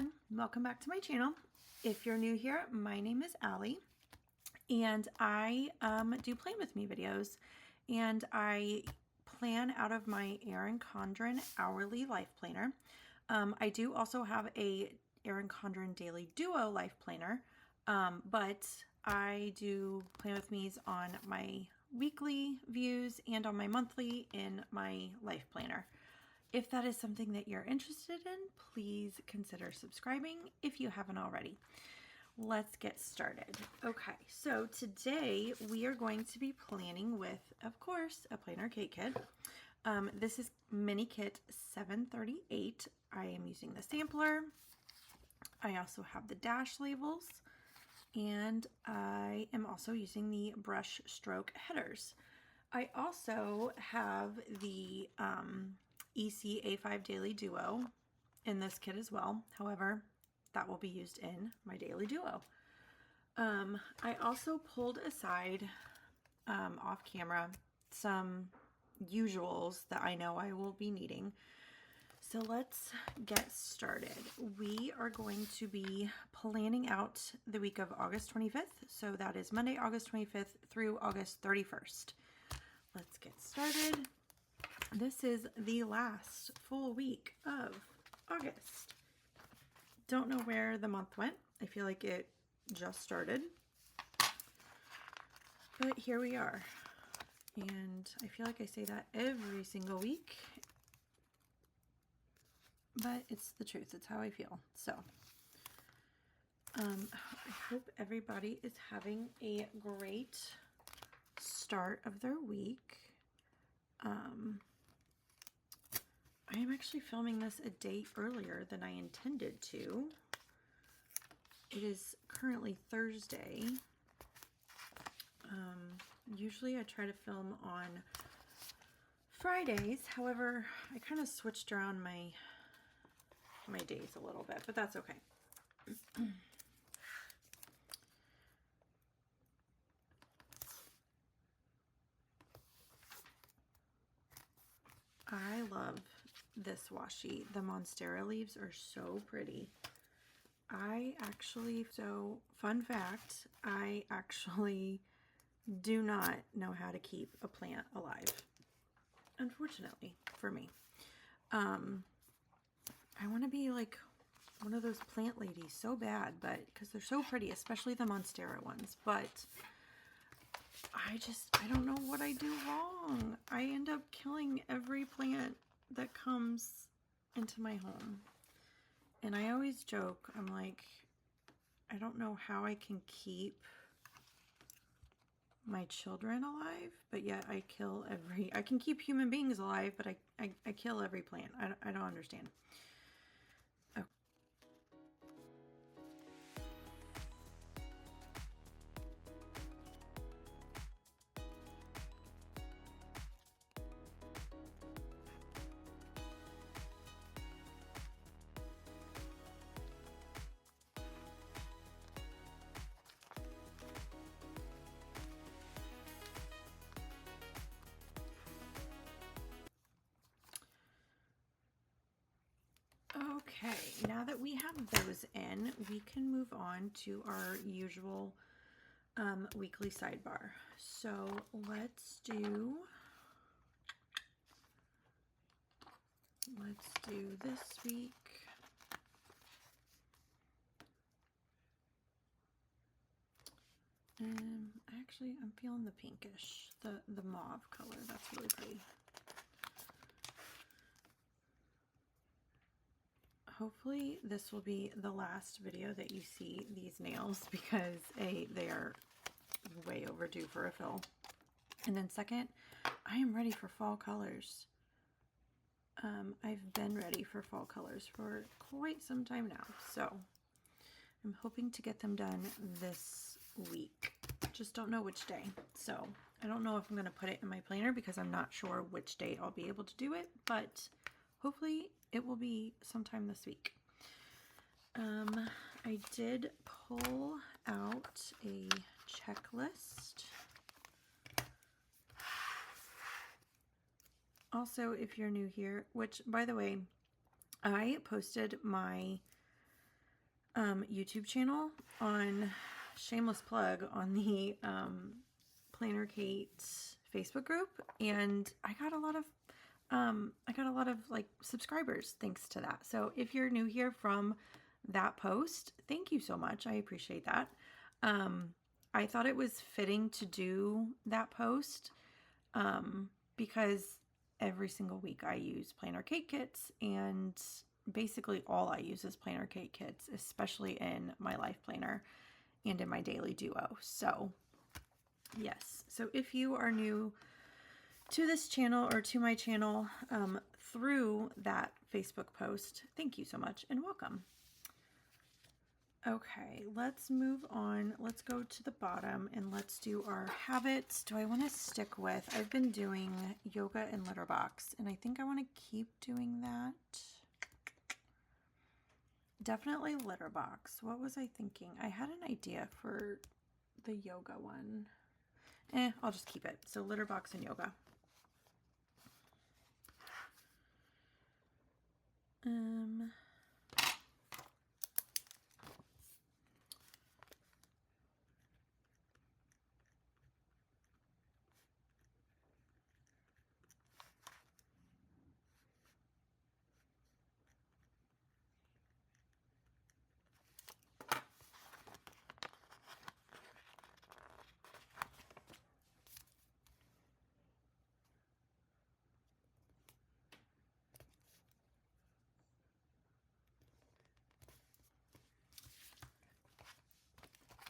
everyone, welcome back to my channel. If you're new here, my name is Allie and I do plan with me videos, and I plan out of my Erin Condren hourly life planner. I do also have a Erin Condren daily duo life planner, but I do plan with me's on my weekly views and on my monthly in my life planner. If that is something that you're interested in, please consider subscribing if you haven't already. Let's get started. Okay, so today we are going to be planning with, of course, a PlannerKate kit. This is mini kit 738. I am using the sampler. I also have the dash labels, and I am also using the brush stroke headers. I also have the EC A5 Daily Duo in this kit as well. However, that will be used in my Daily Duo. I also pulled aside off camera some usuals that I know I will be needing. So let's get started. We are going to be planning out the week of August 25th. So that is Monday, August 25th through August 31st. Let's get started. This is the last full week of August. Don't know where the month went. I feel like it just started. But here we are. And I feel like I say that every single week. But it's the truth. It's how I feel. So, I hope everybody is having a great start of their week. I am actually filming this a day earlier than I intended to. It is currently Thursday. Usually I try to film on Fridays. However, I kind of switched around my days a little bit, but that's okay. I love this washi. The Monstera leaves are so pretty. Fun fact, I actually do not know how to keep a plant alive, unfortunately for me. I want to be like one of those plant ladies so bad, but because they're so pretty, especially the Monstera ones, but I don't know what I do wrong. I end up killing every plant that comes into my home. And I always joke, I'm like, I don't know how I can keep my children alive, but yet I can keep human beings alive, but I kill every plant. I don't understand. Okay, now that we have those in, we can move on to our usual weekly sidebar. So let's do this week. Actually, I'm feeling the pinkish, the mauve color. That's really pretty. Hopefully this will be the last video that you see these nails, because they are way overdue for a fill. And then second, I am ready for fall colors. I've been ready for fall colors for quite some time now, so I'm hoping to get them done this week. Just don't know which day. So I don't know if I'm going to put it in my planner because I'm not sure which day I'll be able to do it, but hopefully it will be sometime this week. I did pull out a checklist. Also, if you're new here, which by the way, I posted my YouTube channel on, shameless plug, on the PlannerKate Facebook group, and I got a lot of like subscribers thanks to that. So if you're new here from that post, thank you so much. I appreciate that. I thought it was fitting to do that post because every single week I use PlannerKate kits, and basically all I use is PlannerKate kits, especially in my life planner and in my daily duo. So yes, so if you are new to this channel or to my channel through that Facebook post, thank you so much and welcome. Okay, let's move on. Let's go to the bottom and let's do our habits. Do I want to stick with, I've been doing yoga and litter box, and I think I want to keep doing that. Definitely litter box. What was I thinking? I had an idea for the yoga one. I'll just keep it. So litter box and yoga.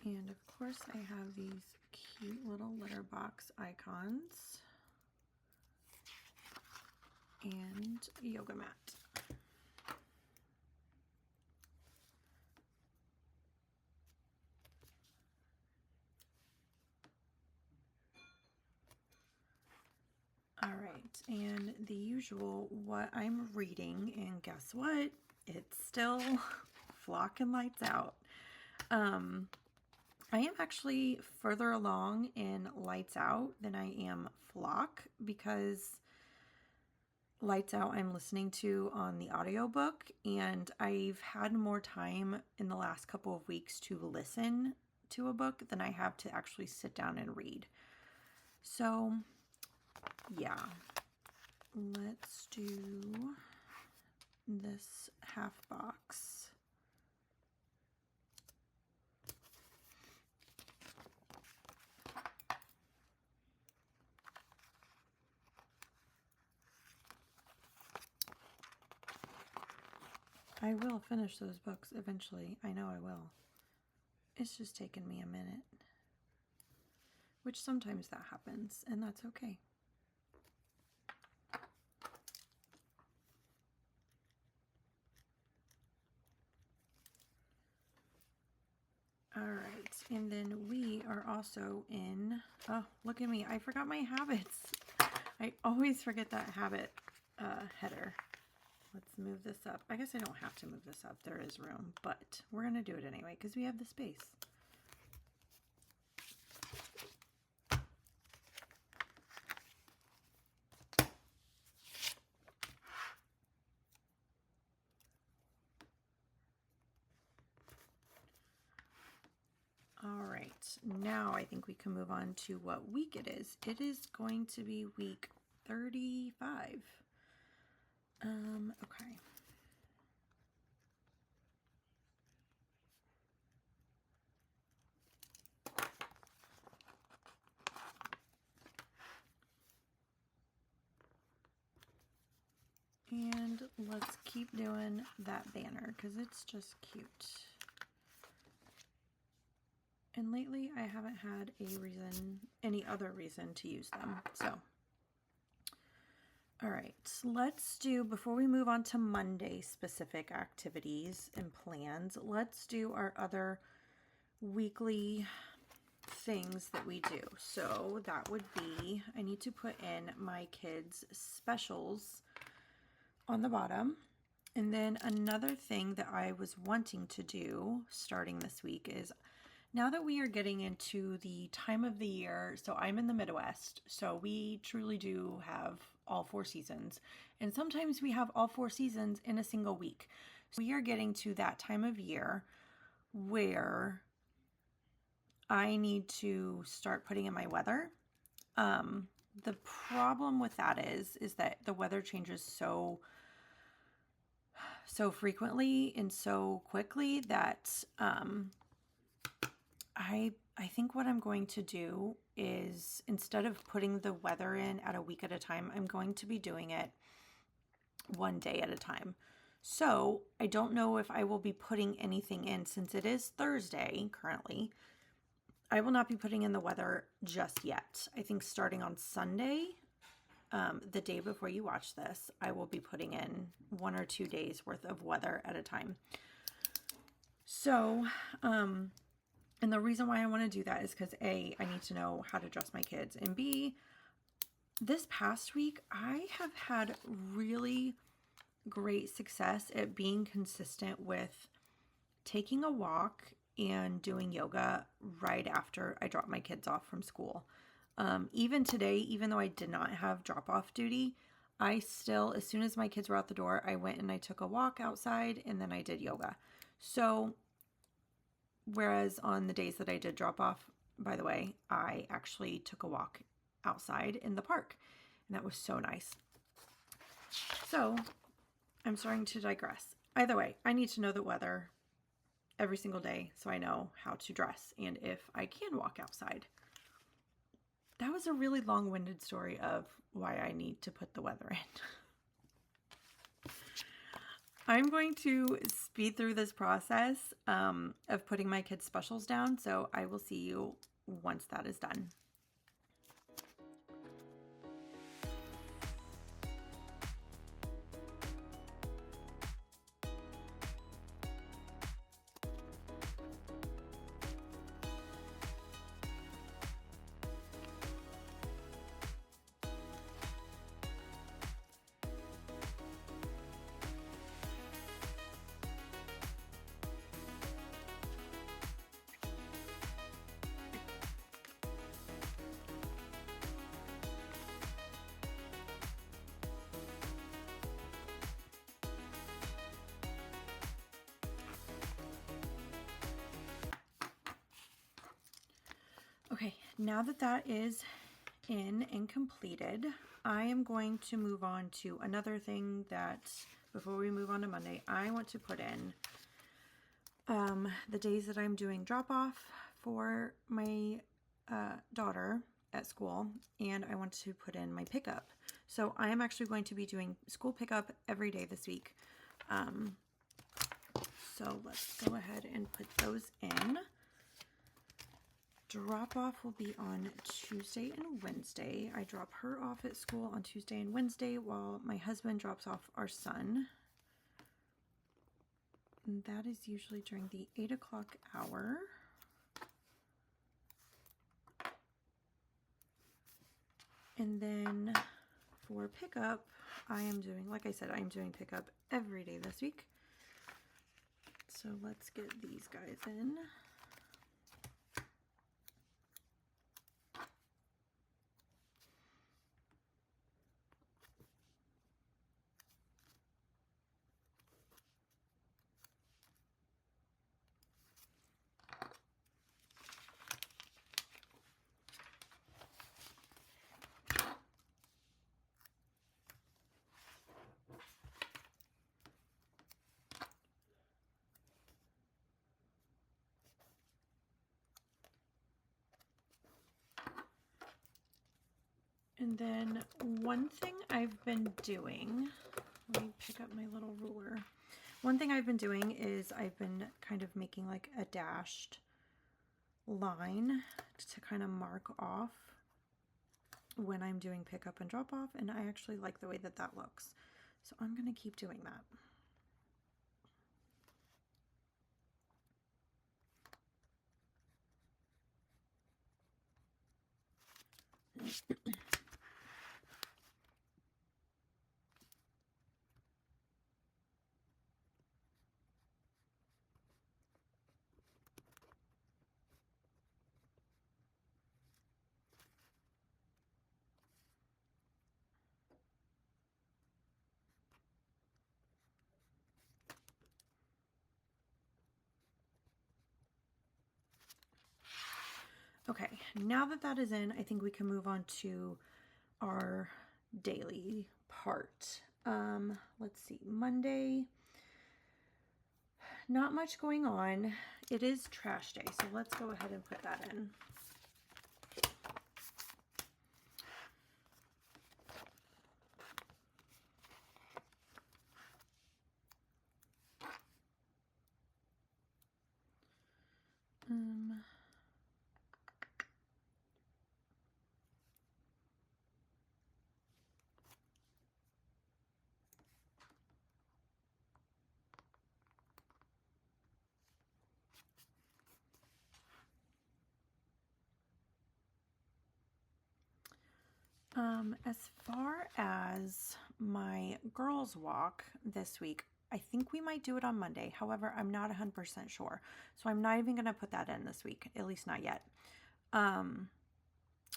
And of course I have these cute little litter box icons and a yoga mat. All right, and the usual, what I'm reading, and guess what? It's still Flock and Lights Out. I am actually further along in Lights Out than I am Flock, because Lights Out I'm listening to on the audiobook, and I've had more time in the last couple of weeks to listen to a book than I have to actually sit down and read. So yeah, let's do this half box. I will finish those books eventually. I know I will. It's just taken me a minute, which sometimes that happens, and that's okay. All right, and then we are also in, oh, look at me. I forgot my habits. I always forget that habit header. Let's move this up. I guess I don't have to move this up. There is room, but we're going to do it anyway because we have the space. All right, now I think we can move on to what week it is. It is going to be week 35. Okay. And let's keep doing that banner because it's just cute. And lately I haven't had any other reason to use them. So, all right, let's do, before we move on to Monday specific activities and plans, let's do our other weekly things that we do. So that would be, I need to put in my kids' specials on the bottom. And then another thing that I was wanting to do starting this week is, now that we are getting into the time of the year, so I'm in the Midwest, so we truly do have all 4 seasons. And sometimes we have all 4 seasons in a single week. So we are getting to that time of year where I need to start putting in my weather. The problem with that is that the weather changes so frequently and so quickly that I think what I'm going to do is, instead of putting the weather in at a week at a time, I'm going to be doing it one day at a time. So I don't know if I will be putting anything in, since it is Thursday currently. I will not be putting in the weather just yet. I think starting on Sunday, the day before you watch this, I will be putting in 1 or 2 days worth of weather at a time. So, and the reason why I want to do that is because A, I need to know how to dress my kids, and B, this past week, I have had really great success at being consistent with taking a walk and doing yoga right after I drop my kids off from school. Even today, even though I did not have drop-off duty, I still, as soon as my kids were out the door, I went and I took a walk outside and then I did yoga. So, whereas on the days that I did drop off, by the way, I actually took a walk outside in the park, and that was so nice. So, I'm starting to digress. Either way, I need to know the weather every single day so I know how to dress and if I can walk outside. That was a really long-winded story of why I need to put the weather in. I'm going to speed through this process of putting my kids' specials down, so I will see you once that is done. Okay, now that that is in and completed, I am going to move on to another thing that, before we move on to Monday, I want to put in the days that I'm doing drop-off for my daughter at school, and I want to put in my pickup. So I am actually going to be doing school pickup every day this week. So let's go ahead and put those in. Drop off will be on Tuesday and Wednesday. I drop her off at school on Tuesday and Wednesday while my husband drops off our son. And that is usually during the 8 o'clock hour. And then for pickup, I am doing, like I said, I'm doing pickup every day this week. So let's get these guys in. And then one thing I've been doing, let me pick up my little ruler. One thing I've been doing is I've been kind of making like a dashed line to kind of mark off when I'm doing pickup and drop off, and I actually like the way that that looks. So I'm going to keep doing that. now that that is in, I think we can move on to our daily part. Let's see, Monday, not much going on. It is trash day, so let's go ahead and put that in. As far as my girls' walk this week, I think we might do it on Monday. However, I'm not 100% sure. So I'm not even going to put that in this week, at least not yet.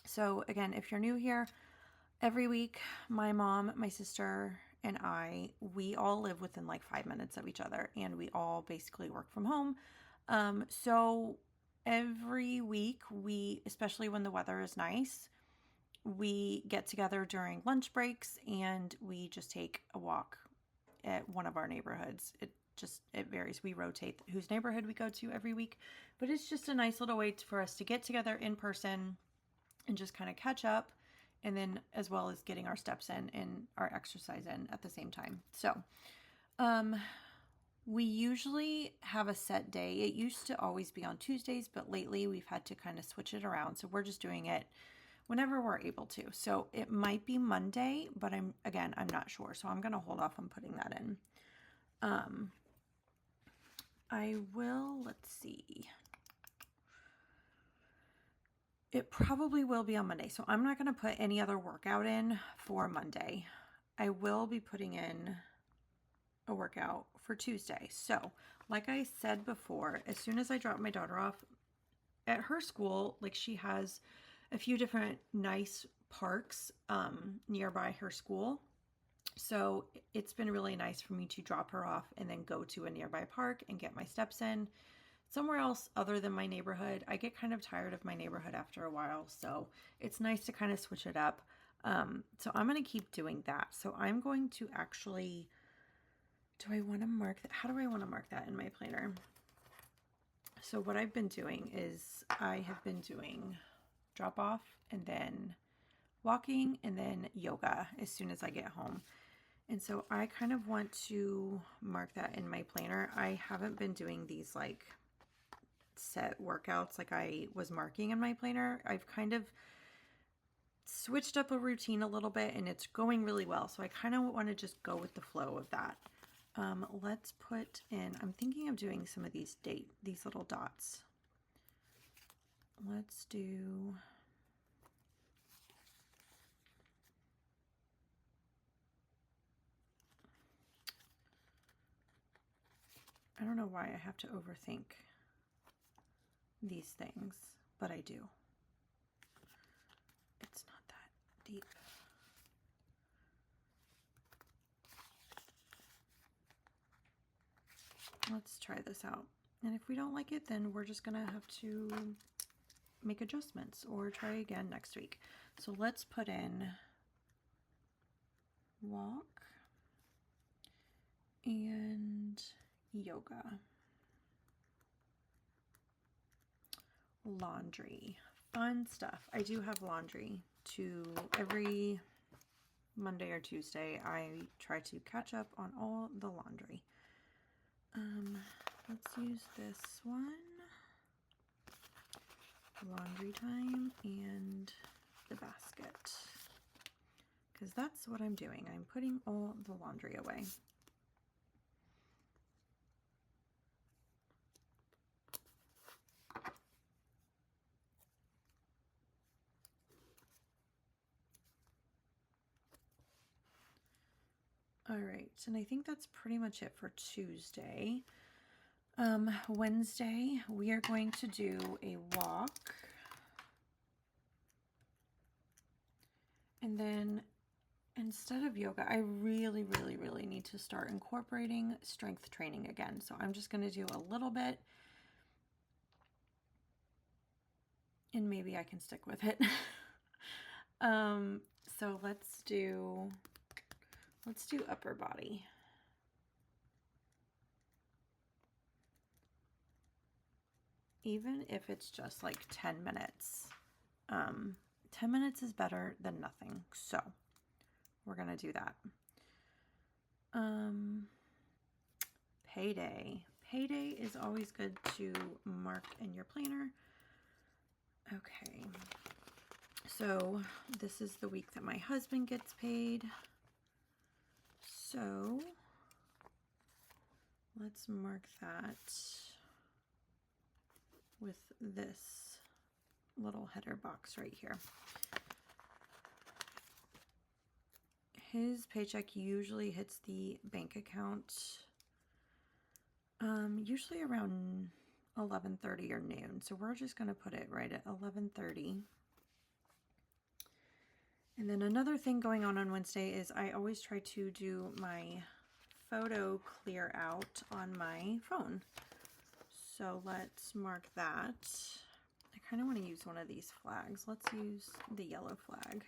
So again, if you're new here, every week, my mom, my sister, and we all live within like 5 minutes of each other, and we all basically work from home. So every week, especially when the weather is nice, we get together during lunch breaks and we just take a walk at one of our neighborhoods. It varies. We rotate whose neighborhood we go to every week, but it's just a nice little way for us to get together in person and just kind of catch up, and then as well as getting our steps in and our exercise in at the same time. So we usually have a set day. It used to always be on Tuesdays, but lately we've had to kind of switch it around. So we're just doing it whenever we're able to. So it might be Monday, but I'm not sure. So I'm going to hold off on putting that in. Let's see. It probably will be on Monday. So I'm not going to put any other workout in for Monday. I will be putting in a workout for Tuesday. So like I said before, as soon as I drop my daughter off at her school, like she has a few different nice parks nearby her school. So it's been really nice for me to drop her off and then go to a nearby park and get my steps in. Somewhere else other than my neighborhood. I get kind of tired of my neighborhood after a while, so it's nice to kind of switch it up. So I'm going to keep doing that. So I'm going to actually, do I want to mark that? How do I want to mark that in my planner? So what I've been doing is I have been doing drop off and then walking and then yoga as soon as I get home. And so I kind of want to mark that in my planner. I haven't been doing these like set workouts like I was marking in my planner. I've kind of switched up a routine a little bit and it's going really well. So I kind of want to just go with the flow of that. Let's put in, I'm thinking of doing some of these little dots. Let's do, I don't know why I have to overthink these things, but I do. It's not that deep. Let's try this out. And if we don't like it, then we're just gonna have to make adjustments or try again next week. So let's put in walk and yoga. Laundry. Fun stuff. I do have laundry every Monday or Tuesday. I try to catch up on all the laundry. Let's use this one. Laundry time and the basket. Because that's what I'm doing. I'm putting all the laundry away. All right, and I think that's pretty much it for Tuesday. Wednesday, we are going to do a walk. And then instead of yoga, I really need to start incorporating strength training again. So I'm just going to do a little bit and maybe I can stick with it. So let's do upper body. Even if it's just like 10 minutes. 10 minutes is better than nothing. So we're going to do that. Payday. Payday is always good to mark in your planner. Okay. So this is the week that my husband gets paid. So let's mark that with this little header box right here. His paycheck usually hits the bank account usually around 11:30 or noon. So we're just going to put it right at 11:30. And then another thing going on Wednesday is I always try to do my photo clear out on my phone. So let's mark that. I kind of want to use one of these flags. Let's use the yellow flag.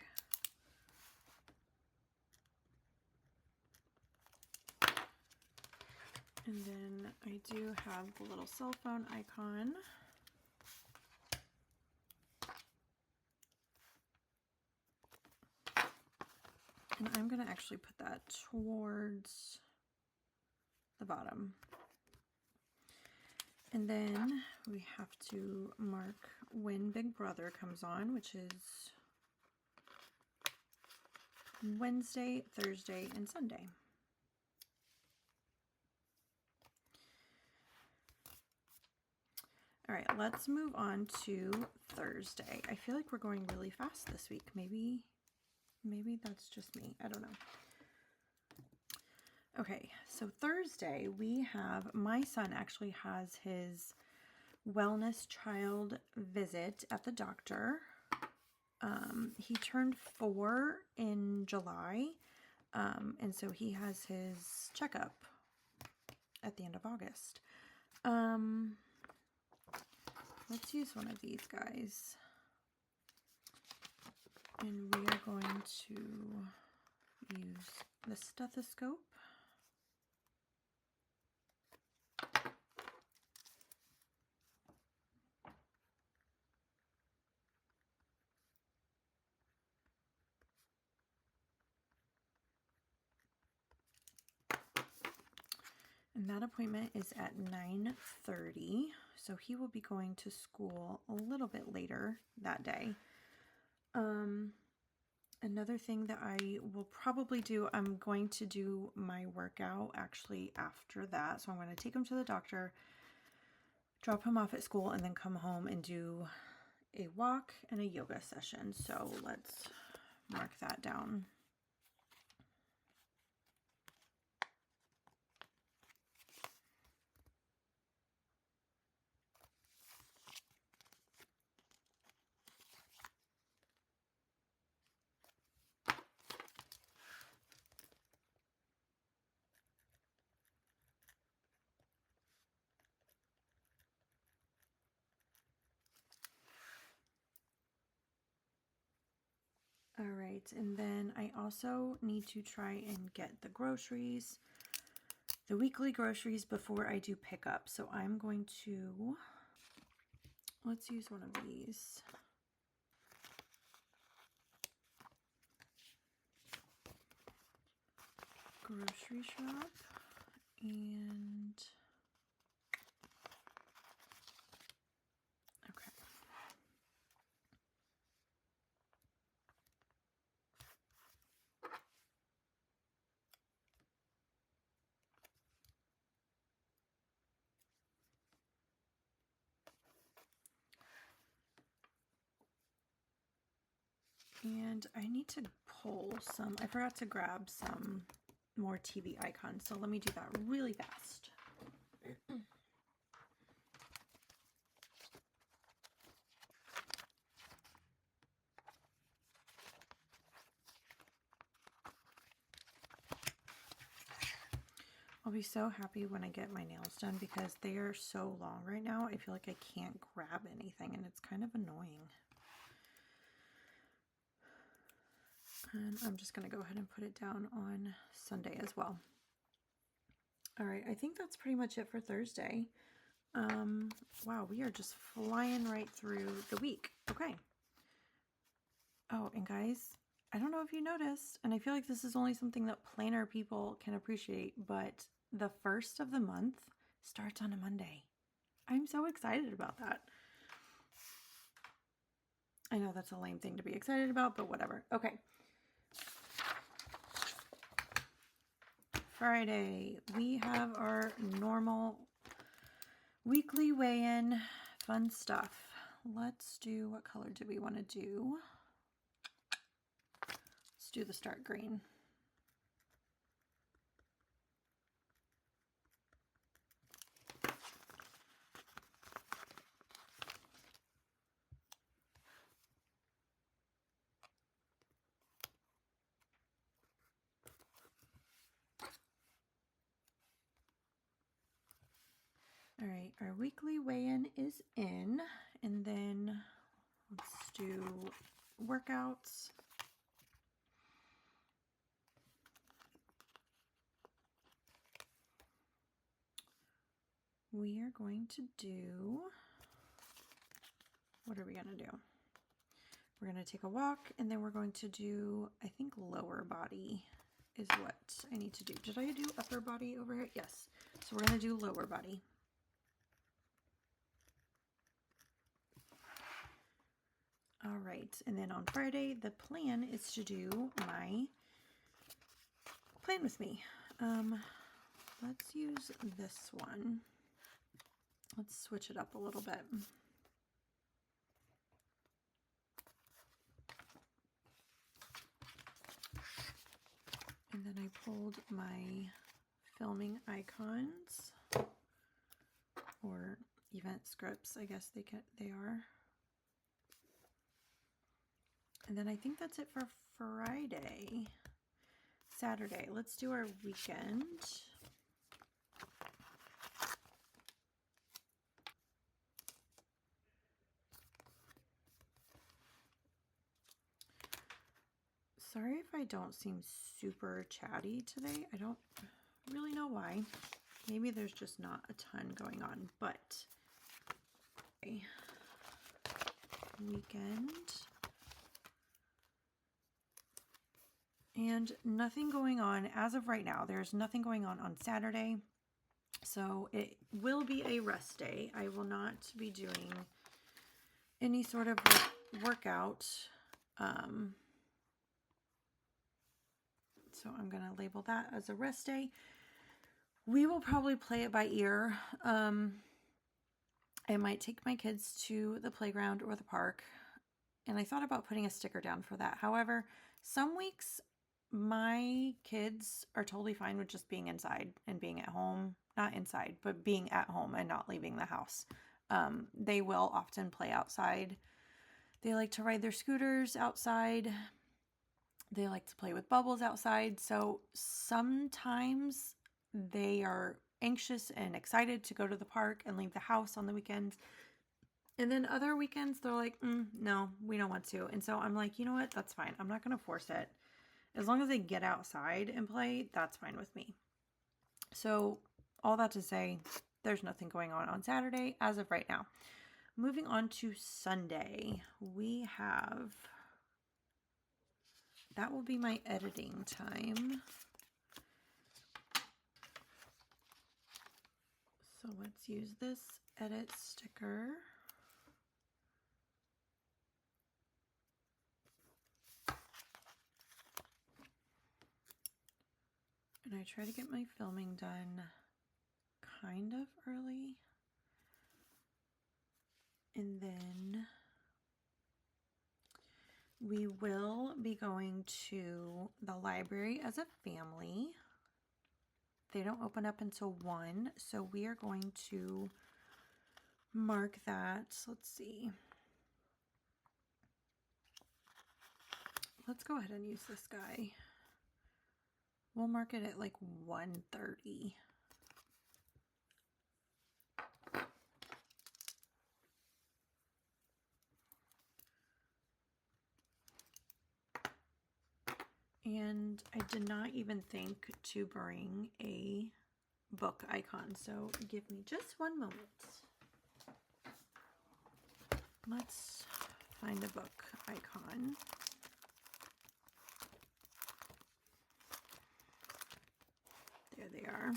And then I do have the little cell phone icon. And I'm going to actually put that towards the bottom. And then we have to mark when Big Brother comes on, which is Wednesday, Thursday, and Sunday. All right, let's move on to Thursday. I feel like we're going really fast this week. Maybe that's just me. I don't know. Okay, so Thursday we have, my son actually has his wellness child visit at the doctor. He turned 4 in July, and so he has his checkup at the end of August. Let's use one of these guys. And we are going to use the stethoscope. And that appointment is at 9:30, so he will be going to school a little bit later that day. Another thing that I will probably do, I'm going to do my workout actually after that. So I'm going to take him to the doctor, drop him off at school, and then come home and do a walk and a yoga session. So let's mark that down. All right, and then I also need to try and get the groceries, the weekly groceries before I do pickup. So I'm going to, let's use one of these. Grocery shop, and okay. And I need to pull some, I forgot to grab some more TV icons, so let me do that really fast. I'll be so happy when I get my nails done because they are so long right now. I feel like I can't grab anything and it's kind of annoying. And I'm just going to go ahead and put it down on Sunday as well. All right, I think that's pretty much it for Thursday. Wow, we are just flying right through the week. Okay. Oh, and guys, I don't know if you noticed, and I feel like this is only something that planner people can appreciate, but the first of the month starts on a Monday. I'm so excited about that. I know that's a lame thing to be excited about, but whatever. Okay. Friday, we have our normal weekly weigh-in, fun stuff. Let's do, what color do we want to do? Let's do the Start Green. All right, our weekly weigh-in is in, and then let's do workouts. We are going to do, what are we going to do? We're going to take a walk, and then we're going to do, I think lower body is what I need to do. Did I do upper body over here? Yes. So we're going to do lower body. All right, and then on Friday, the plan is to do my Plan With Me. Let's use this one. Let's switch it up a little bit. And then I pulled my filming icons, or event scripts, I guess they are. And then I think that's it for Friday. Saturday, let's do our weekend. Sorry if I don't seem super chatty today. I don't really know why. Maybe there's just not a ton going on, but okay. Weekend. And nothing going on as of right now. There's nothing going on Saturday. So it will be a rest day. I will not be doing any sort of workout. So I'm going to label that as a rest day. We will probably play it by ear. I might take my kids to the playground or the park. And I thought about putting a sticker down for that. However, some weeks my kids are totally fine with just being inside and being at home. Not inside, but being at home and not leaving the house. They will often play outside. They like to ride their scooters outside. They like to play with bubbles outside. So sometimes they are anxious and excited to go to the park and leave the house on the weekends. And then other weekends, they're like, no, we don't want to. And so I'm like, you know what? That's fine. I'm not going to force it. As long as they get outside and play, that's fine with me. So all that to say, there's nothing going on Saturday as of right now. Moving on to Sunday, we have, that will be my editing time. So let's use this edit sticker. And I try to get my filming done kind of early. And then we will be going to the library as a family. They don't open up until 1, so we are going to mark that. Let's see. Let's go ahead and use this guy. We'll mark it at like 1:30. And I did not even think to bring a book icon, so give me just one moment. Let's find a book icon. There they are.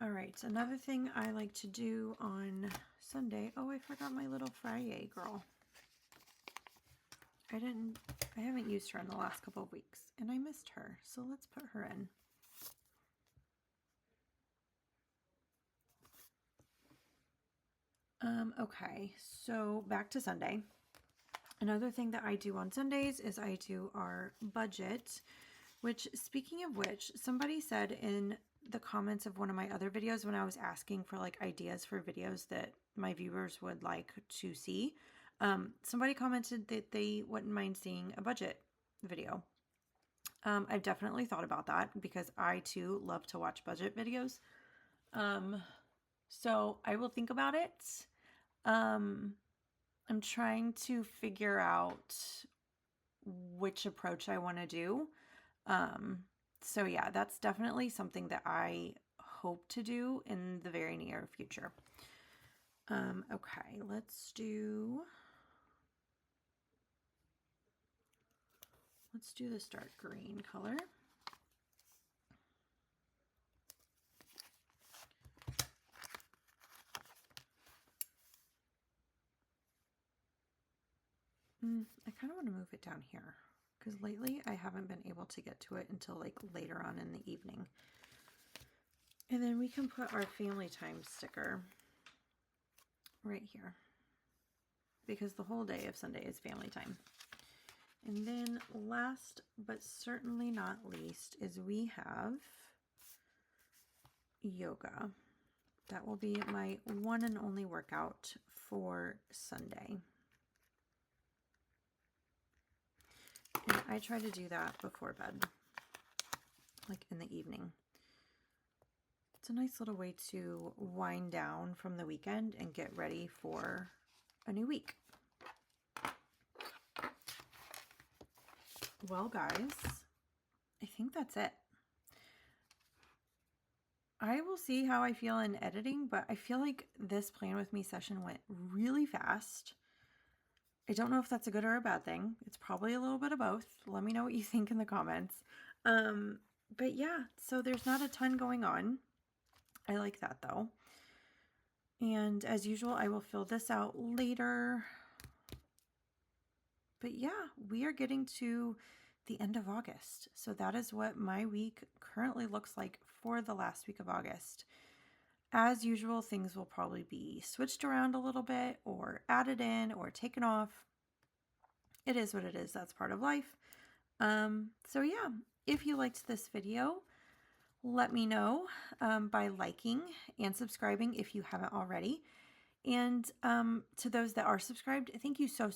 All right, another thing I like to do on Sunday. Oh, I forgot my little Friday girl. I haven't used her in the last couple of weeks, and I missed her, so let's put her in. Okay, so back to Sunday. Another thing that I do on Sundays is I do our budget, which, speaking of which, somebody said in the comments of one of my other videos when I was asking for like ideas for videos that my viewers would like to see, somebody commented that they wouldn't mind seeing a budget video. I've definitely thought about that because I too love to watch budget videos. So I will think about it. I'm trying to figure out which approach I want to do. So yeah, that's definitely something that I hope to do in the very near future. Okay, let's do this dark green color. I kind of want to move it down here because lately I haven't been able to get to it until like later on in the evening. And then we can put our family time sticker right here because the whole day of Sunday is family time. And then last but certainly not least is we have yoga. That will be my one and only workout for Sunday. And I try to do that before bed, like in the evening. It's a nice little way to wind down from the weekend and get ready for a new week. Well, guys, I think that's it. I will see how I feel in editing, but I feel like this Plan With Me session went really fast. I don't know if that's a good or a bad thing. It's probably a little bit of both. Let me know what you think in the comments. But yeah, so there's not a ton going on. I like that though. And as usual, I will fill this out later. But yeah, we are getting to the end of August. So that is what my week currently looks like for the last week of August. As usual, things will probably be switched around a little bit or added in or taken off. It is what it is. That's part of life. So yeah, if you liked this video, let me know by liking and subscribing if you haven't already. And to those that are subscribed, thank you so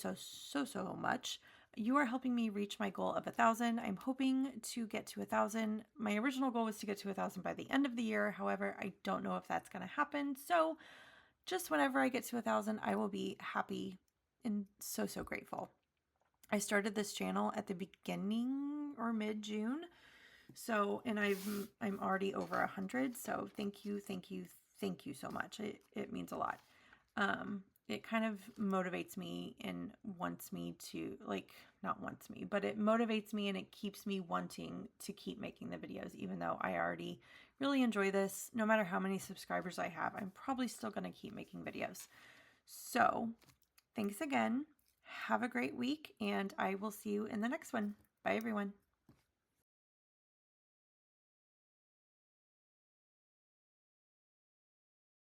much. You are helping me reach my goal of 1,000. I'm hoping to get to 1,000. My original goal was to get to 1,000 by the end of the year. However, I don't know if that's going to happen. So just whenever I get to 1,000, I will be happy and so grateful. I started this channel at the beginning or mid-June. So, and I'm already over 100. So thank you so much. It means a lot. It kind of motivates me and wants me to, like, not wants me, but it motivates me and it keeps me wanting to keep making the videos, even though I already really enjoy this. No matter how many subscribers I have, I'm probably still going to keep making videos. So thanks again. Have a great week, and I will see you in the next one. Bye, everyone.